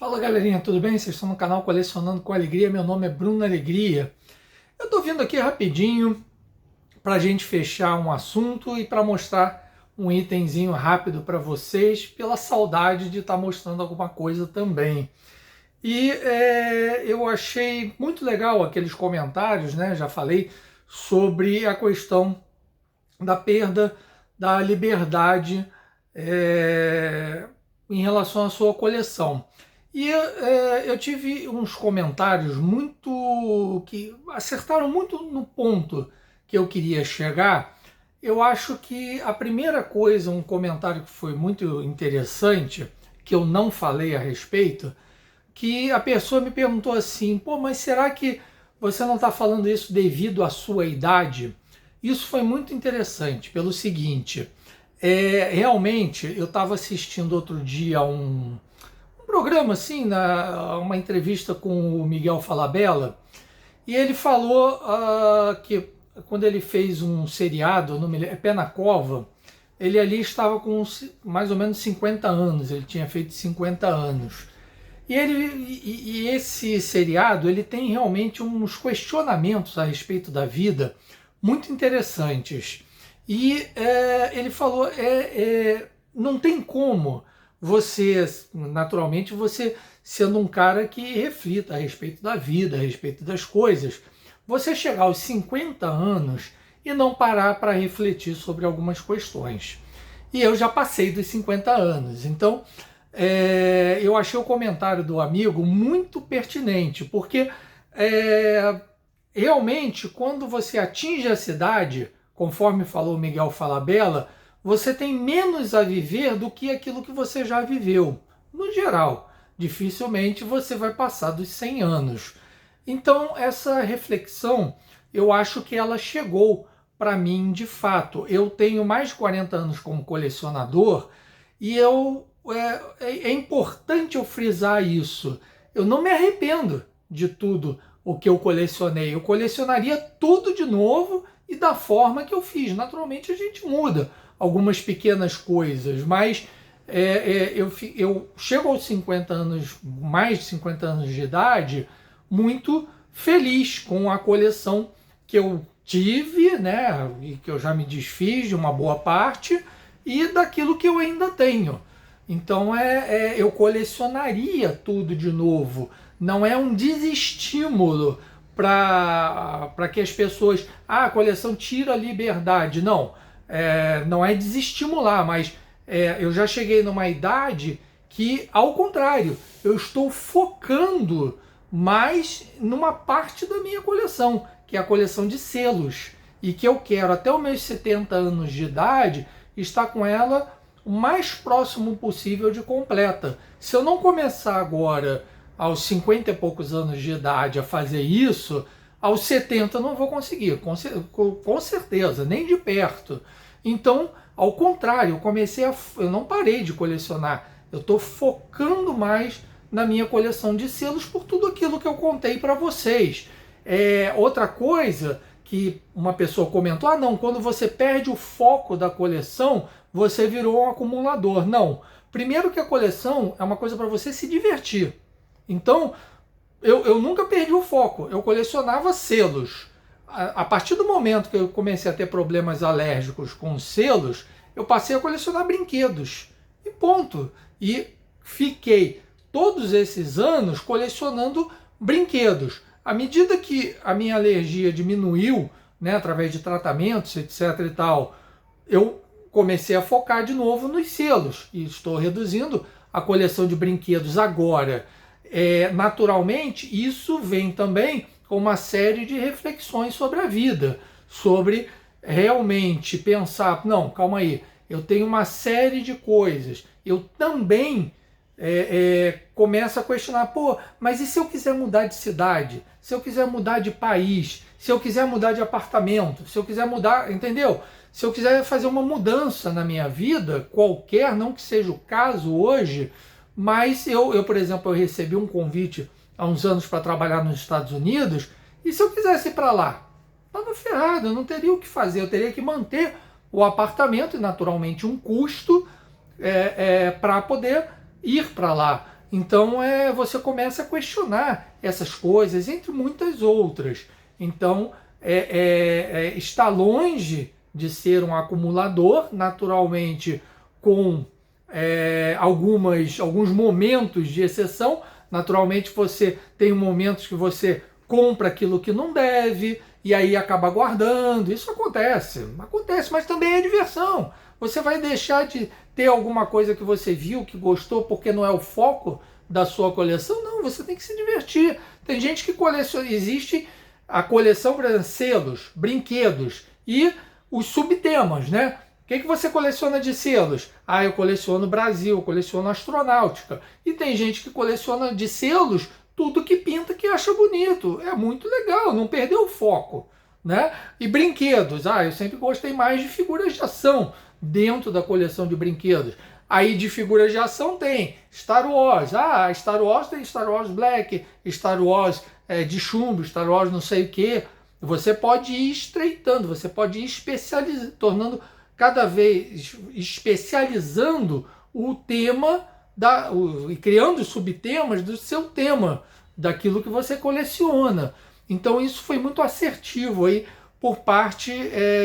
Fala galerinha, tudo bem? Vocês estão no canal Colecionando com Alegria, meu nome é Bruno Alegria. Eu tô vindo aqui rapidinho para a gente fechar um assunto e para mostrar um itemzinho rápido para vocês, pela saudade de estar mostrando alguma coisa também. Eu achei muito legal aqueles comentários, né? Já falei sobre a questão da perda da liberdade é, em relação à sua coleção. Eu tive uns comentários muito que acertaram muito no ponto que eu queria chegar. Eu acho que a primeira coisa, um comentário que foi muito interessante, que eu não falei a respeito, que a pessoa me perguntou assim: pô, mas será que você não está falando isso devido à sua idade? Isso foi muito interessante, pelo seguinte: realmente eu estava assistindo outro dia um programa assim, uma entrevista com o Miguel Falabella, e ele falou que quando ele fez um seriado, não me lembro, Pé na Cova, ele ali estava com mais ou menos 50 anos, ele tinha feito 50 anos. E esse seriado ele tem realmente uns questionamentos a respeito da vida muito interessantes. Ele falou, não tem como você, naturalmente, você sendo um cara que reflita a respeito da vida, a respeito das coisas, você chegar aos 50 anos e não parar para refletir sobre algumas questões. E eu já passei dos 50 anos, então eu achei o comentário do amigo muito pertinente, porque realmente, quando você atinge a cidade, conforme falou Miguel Falabella, você tem menos a viver do que aquilo que você já viveu. No geral, dificilmente você vai passar dos 100 anos. Então, essa reflexão, eu acho que ela chegou para mim de fato. Eu tenho mais de 40 anos como colecionador e é importante eu frisar isso. Eu não me arrependo de tudo o que eu colecionei. Eu colecionaria tudo de novo e da forma que eu fiz. Naturalmente a gente muda algumas pequenas coisas, mas eu chego aos 50 anos, mais de 50 anos de idade, muito feliz com a coleção que eu tive, né, e que eu já me desfiz de uma boa parte, e daquilo que eu ainda tenho. Então eu colecionaria tudo de novo. Não é um desestímulo para que as pessoas. Ah, a coleção tira a liberdade. Não, não é desestimular, mas eu já cheguei numa idade que, ao contrário, eu estou focando mais numa parte da minha coleção, que é a coleção de selos. E que eu quero, até os meus 70 anos de idade, estar com ela o mais próximo possível de completa. Se eu não começar agora, aos 50 e poucos anos de idade, a fazer isso, aos 70 eu não vou conseguir, com certeza, nem de perto. Então, ao contrário, eu não parei de colecionar, eu estou focando mais na minha coleção de selos por tudo aquilo que eu contei para vocês. Outra coisa que uma pessoa comentou: ah não, quando você perde o foco da coleção, você virou um acumulador. Não. Primeiro que a coleção é uma coisa para você se divertir. Então, eu nunca perdi o foco. Eu colecionava selos. A partir do momento que eu comecei a ter problemas alérgicos com selos, eu passei a colecionar brinquedos. E ponto. E fiquei todos esses anos colecionando brinquedos. À medida que a minha alergia diminuiu, né, através de tratamentos, etc e tal, eu comecei a focar de novo nos selos e estou reduzindo a coleção de brinquedos agora. Naturalmente, isso vem também com uma série de reflexões sobre a vida, sobre realmente pensar, não, calma aí, eu tenho uma série de coisas, eu também começo a questionar, pô, mas e se eu quiser mudar de cidade? Se eu quiser mudar de país? Se eu quiser mudar de apartamento? Se eu quiser mudar, entendeu? Se eu quiser fazer uma mudança na minha vida, qualquer, não que seja o caso hoje, mas por exemplo, eu recebi um convite há uns anos para trabalhar nos Estados Unidos, e se eu quisesse ir para lá? Estava ferrado, eu não teria o que fazer, eu teria que manter o apartamento e naturalmente um custo para poder ir para lá. Então você começa a questionar essas coisas, entre muitas outras. Então está longe de ser um acumulador, naturalmente com alguns momentos de exceção. Naturalmente você tem momentos que você compra aquilo que não deve e aí acaba guardando. Isso acontece, mas também é diversão. Você vai deixar de ter alguma coisa que você viu, que gostou, porque não é o foco da sua coleção? Não, você tem que se divertir. Tem gente que coleciona, existe a coleção, por exemplo, selos, brinquedos e os subtemas, né? O que você coleciona de selos? Ah, eu coleciono Brasil, eu coleciono astronáutica. E tem gente que coleciona de selos tudo que pinta, que acha bonito. É muito legal, não perdeu o foco, né? E brinquedos. Ah, eu sempre gostei mais de figuras de ação dentro da coleção de brinquedos. Aí de figuras de ação tem Star Wars. Ah, Star Wars tem Star Wars Black, Star Wars de chumbo, Star Wars não sei o que. Você pode ir estreitando, você pode ir tornando cada vez, especializando o tema e criando subtemas do seu tema, daquilo que você coleciona. Então isso foi muito assertivo aí por parte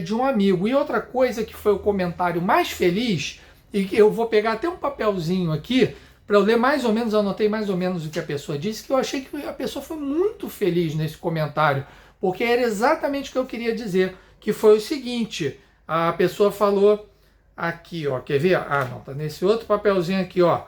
de um amigo. E outra coisa que foi o comentário mais feliz, e eu vou pegar até um papelzinho aqui para eu ler mais ou menos, anotei mais ou menos o que a pessoa disse, que eu achei que a pessoa foi muito feliz nesse comentário, porque era exatamente o que eu queria dizer, que foi o seguinte: a pessoa falou aqui, ó, quer ver? Ah, não, tá nesse outro papelzinho aqui, ó.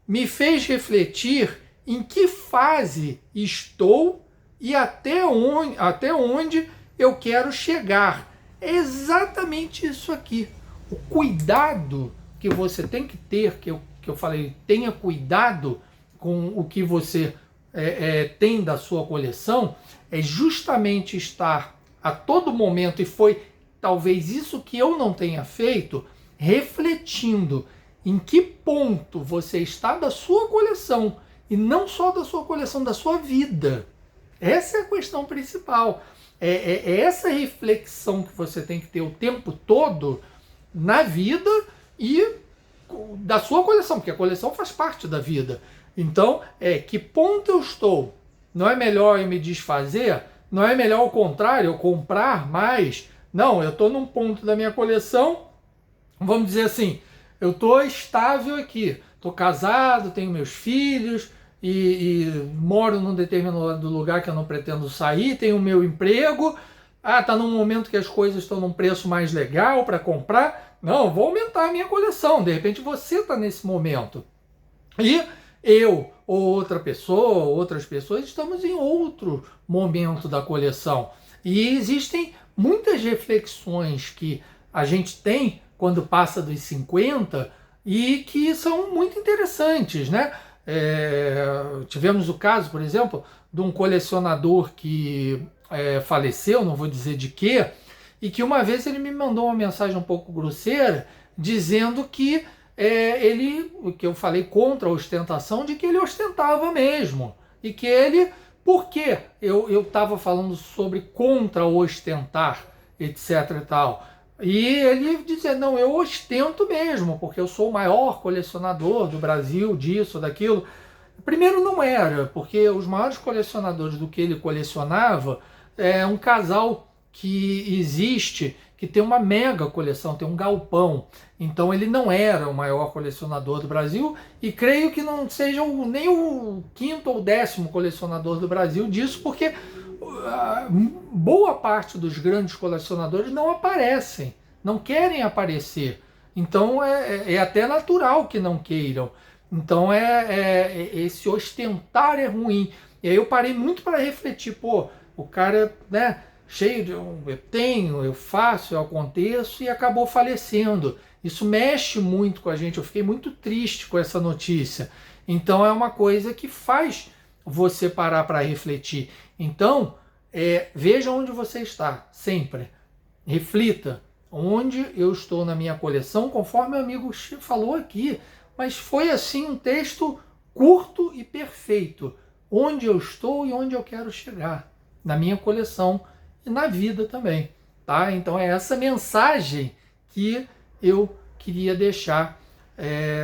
Me fez refletir em que fase estou e até onde eu quero chegar. É exatamente isso aqui. O cuidado que você tem que ter, que eu falei, tenha cuidado com o que você tem da sua coleção, é justamente estar a todo momento, e foi talvez isso que eu não tenha feito, refletindo em que ponto você está da sua coleção, e não só da sua coleção, da sua vida. Essa é a questão principal. É essa reflexão que você tem que ter o tempo todo na vida e da sua coleção, porque a coleção faz parte da vida. Então, que ponto eu estou? Não é melhor eu me desfazer? Não é melhor, ao contrário, eu comprar mais? Não, eu estou num ponto da minha coleção, vamos dizer assim, eu estou estável aqui, estou casado, tenho meus filhos e moro num determinado lugar que eu não pretendo sair, tenho o meu emprego. Ah, está num momento que as coisas estão num preço mais legal para comprar. Não, vou aumentar a minha coleção. De repente você está nesse momento. E eu, ou outra pessoa, ou outras pessoas, estamos em outro momento da coleção. E existem muitas reflexões que a gente tem quando passa dos 50 e que são muito interessantes, né? Tivemos o caso, por exemplo, de um colecionador que faleceu, não vou dizer de quê, e que uma vez ele me mandou uma mensagem um pouco grosseira, dizendo que que eu falei contra a ostentação, de que ele ostentava mesmo, e que ele, por quê? Eu estava falando sobre contra ostentar, etc e tal. E ele dizia, não, eu ostento mesmo, porque eu sou o maior colecionador do Brasil, disso, daquilo. Primeiro não era, porque os maiores colecionadores do que ele colecionava é um casal que existe, que tem uma mega coleção, tem um galpão. Então ele não era o maior colecionador do Brasil, e creio que não seja nem o quinto ou décimo colecionador do Brasil disso, porque boa parte dos grandes colecionadores não aparecem, não querem aparecer. Então é até natural que não queiram. Então esse ostentar é ruim. E aí eu parei muito para refletir, pô, o cara, né, cheio de eu tenho, eu faço, eu aconteço, e acabou falecendo. Isso mexe muito com a gente. Eu fiquei muito triste com essa notícia. Então é uma coisa que faz você parar para refletir. Então, veja onde você está, sempre. Reflita onde eu estou na minha coleção, conforme o amigo falou aqui. Mas foi assim um texto curto e perfeito. Onde eu estou e onde eu quero chegar. Na minha coleção e na vida também. Tá? Então é essa mensagem que eu queria deixar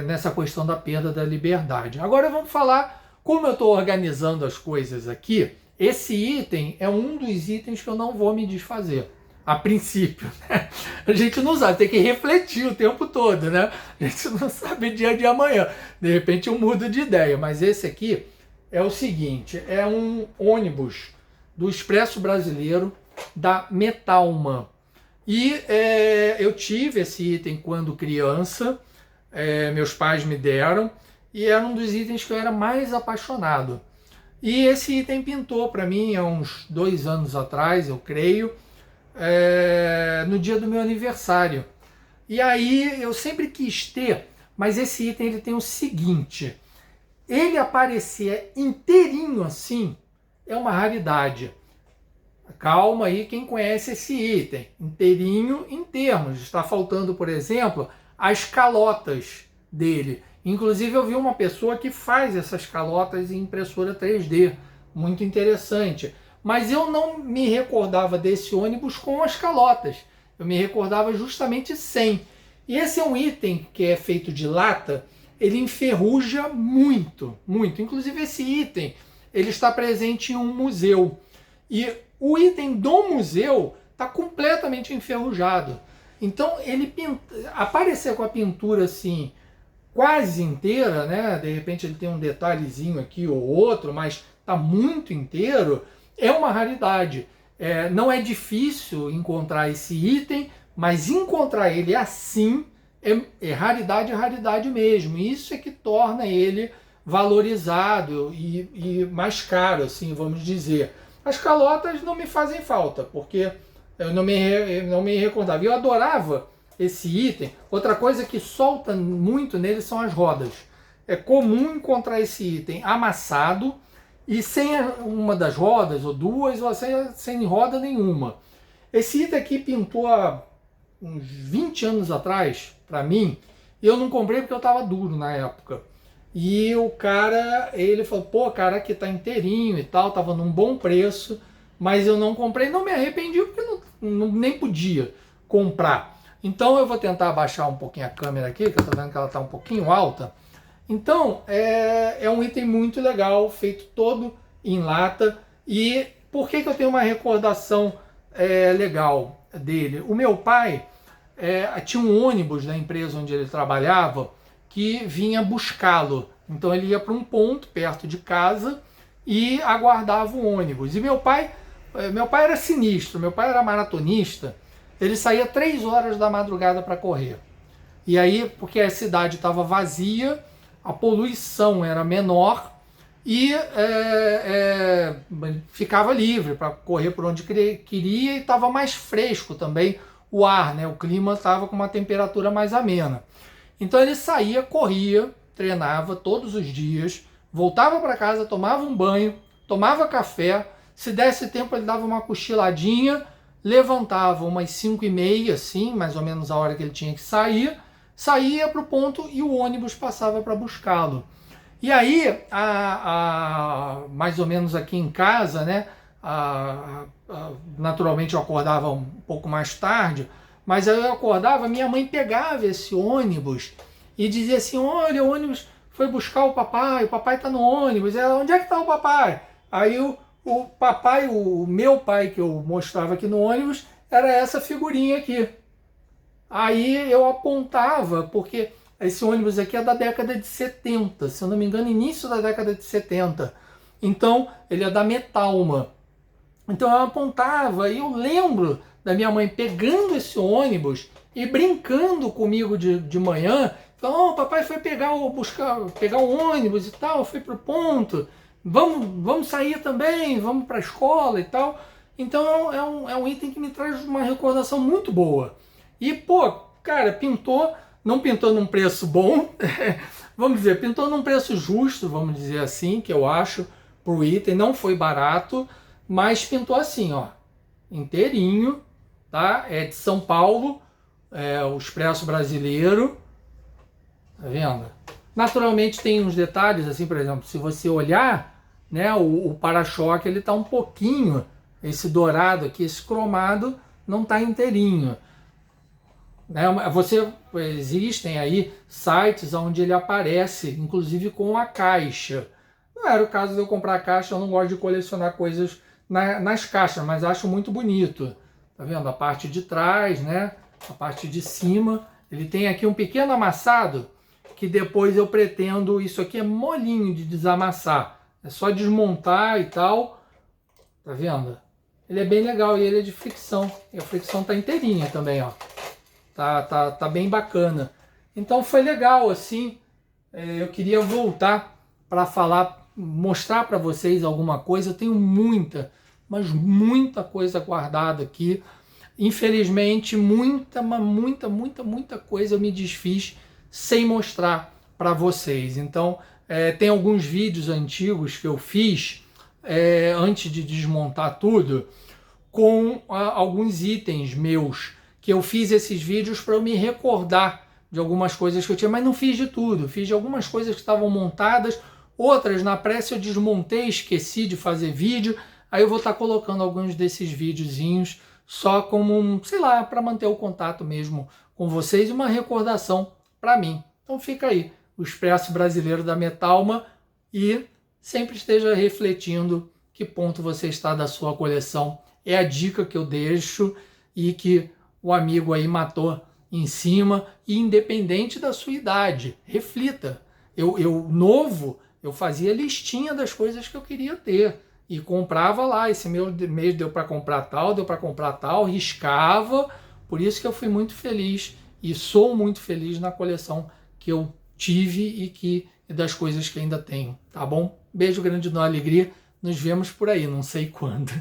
nessa questão da perda da liberdade. Agora vamos falar como eu estou organizando as coisas aqui. Esse item é um dos itens que eu não vou me desfazer, a princípio, né? A gente não sabe, tem que refletir o tempo todo, né? A gente não sabe dia de amanhã. De repente eu mudo de ideia, mas esse aqui é o seguinte, é um ônibus do Expresso Brasileiro da Metalman. E eu tive esse item quando criança, meus pais me deram, e era um dos itens que eu era mais apaixonado. E esse item pintou para mim há uns 2 anos atrás, eu creio, no dia do meu aniversário. E aí eu sempre quis ter, mas esse item ele tem o seguinte, ele aparecer inteirinho assim é uma raridade. Calma aí quem conhece esse item, inteirinho em termos, está faltando, por exemplo, as calotas dele. Inclusive eu vi uma pessoa que faz essas calotas em impressora 3D, muito interessante. Mas eu não me recordava desse ônibus com as calotas, eu me recordava justamente sem. E esse é um item que é feito de lata, ele enferruja muito, muito. Inclusive esse item, ele está presente em um museu. E o item do museu está completamente enferrujado. Então ele aparecer com a pintura assim, quase inteira, né? De repente ele tem um detalhezinho aqui ou outro, mas está muito inteiro, é uma raridade. Não é difícil encontrar esse item, mas encontrar ele assim é raridade mesmo. Isso é que torna ele valorizado e mais caro, assim, vamos dizer. As calotas não me fazem falta, porque eu não me recordava. Eu adorava esse item. Outra coisa que solta muito nele são as rodas. É comum encontrar esse item amassado e sem uma das rodas, ou duas, ou sem roda nenhuma. Esse item aqui pintou há uns 20 anos atrás, para mim, e eu não comprei porque eu estava duro na época. E o cara, ele falou, pô, cara, aqui tá inteirinho e tal, tava num bom preço, mas eu não comprei, não me arrependi porque nem podia comprar. Então eu vou tentar abaixar um pouquinho a câmera aqui, que eu tô vendo que ela tá um pouquinho alta. Então é um item muito legal, feito todo em lata. E por que eu tenho uma recordação legal dele? O meu pai tinha um ônibus da empresa onde ele trabalhava, que vinha buscá-lo. Então ele ia para um ponto perto de casa e aguardava o ônibus. E meu pai era sinistro, meu pai era maratonista, ele saía 3 horas da madrugada para correr. E aí, porque a cidade estava vazia, a poluição era menor e ficava livre para correr por onde queria e estava mais fresco também o ar, né? O clima estava com uma temperatura mais amena. Então ele saía, corria, treinava todos os dias, voltava para casa, tomava um banho, tomava café, se desse tempo ele dava uma cochiladinha, levantava umas 5h30, assim, mais ou menos a hora que ele tinha que sair, saía para o ponto e o ônibus passava para buscá-lo. E aí, mais ou menos aqui em casa, né, naturalmente eu acordava um pouco mais tarde, mas aí eu acordava, minha mãe pegava esse ônibus e dizia assim, olha, o ônibus foi buscar o papai está no ônibus. Ela, onde é que está o papai? Aí o papai, o meu pai que eu mostrava aqui no ônibus, era essa figurinha aqui. Aí eu apontava, porque esse ônibus aqui é da década de 70, se eu não me engano, início da década de 70. Então, ele é da Metalman. Então eu apontava e eu lembro da minha mãe pegando esse ônibus e brincando comigo de manhã, falando, papai foi pegar o ônibus e tal, foi pro ponto, vamos sair também, vamos para a escola e tal. Então é um item que me traz uma recordação muito boa. E, pô, cara, não pintou num preço bom, vamos dizer, pintou num preço justo, vamos dizer assim, que eu acho, pro item, não foi barato, mas pintou assim, ó, inteirinho, tá? É de São Paulo, o Expresso Brasileiro, tá vendo? Naturalmente tem uns detalhes, assim, por exemplo, se você olhar, né, o para-choque, ele tá um pouquinho, esse dourado aqui, esse cromado, não tá inteirinho. né? Existem aí sites onde ele aparece, inclusive com a caixa. Não era o caso de eu comprar a caixa, eu não gosto de colecionar coisas nas caixas, mas acho muito bonito. Tá vendo? A parte de trás, né? A parte de cima. Ele tem aqui um pequeno amassado que depois eu pretendo... Isso aqui é molinho de desamassar. É só desmontar e tal. Tá vendo? Ele é bem legal e ele é de fricção. E a fricção tá inteirinha também, ó. Tá bem bacana. Então foi legal, assim. Eu queria voltar para falar, mostrar para vocês alguma coisa. Eu tenho muita, mas muita coisa guardada aqui. Infelizmente, muita coisa eu me desfiz sem mostrar para vocês. Então, tem alguns vídeos antigos que eu fiz antes de desmontar tudo, com alguns itens meus, que eu fiz esses vídeos para eu me recordar de algumas coisas que eu tinha, mas não fiz de tudo. Fiz de algumas coisas que estavam montadas, outras na pressa eu desmontei, esqueci de fazer vídeo. Aí eu vou estar colocando alguns desses videozinhos só como, sei lá, para manter o contato mesmo com vocês e uma recordação para mim. Então fica aí, o Expresso Brasileiro da Metalma, e sempre esteja refletindo que ponto você está da sua coleção. É a dica que eu deixo e que o amigo aí matou em cima, e independente da sua idade, reflita. Novo, eu fazia listinha das coisas que eu queria ter e comprava lá, esse mês deu para comprar tal, riscava. Por isso que eu fui muito feliz e sou muito feliz na coleção que eu tive e das coisas que ainda tenho, tá bom? Beijo grande, na alegria, nos vemos por aí, não sei quando.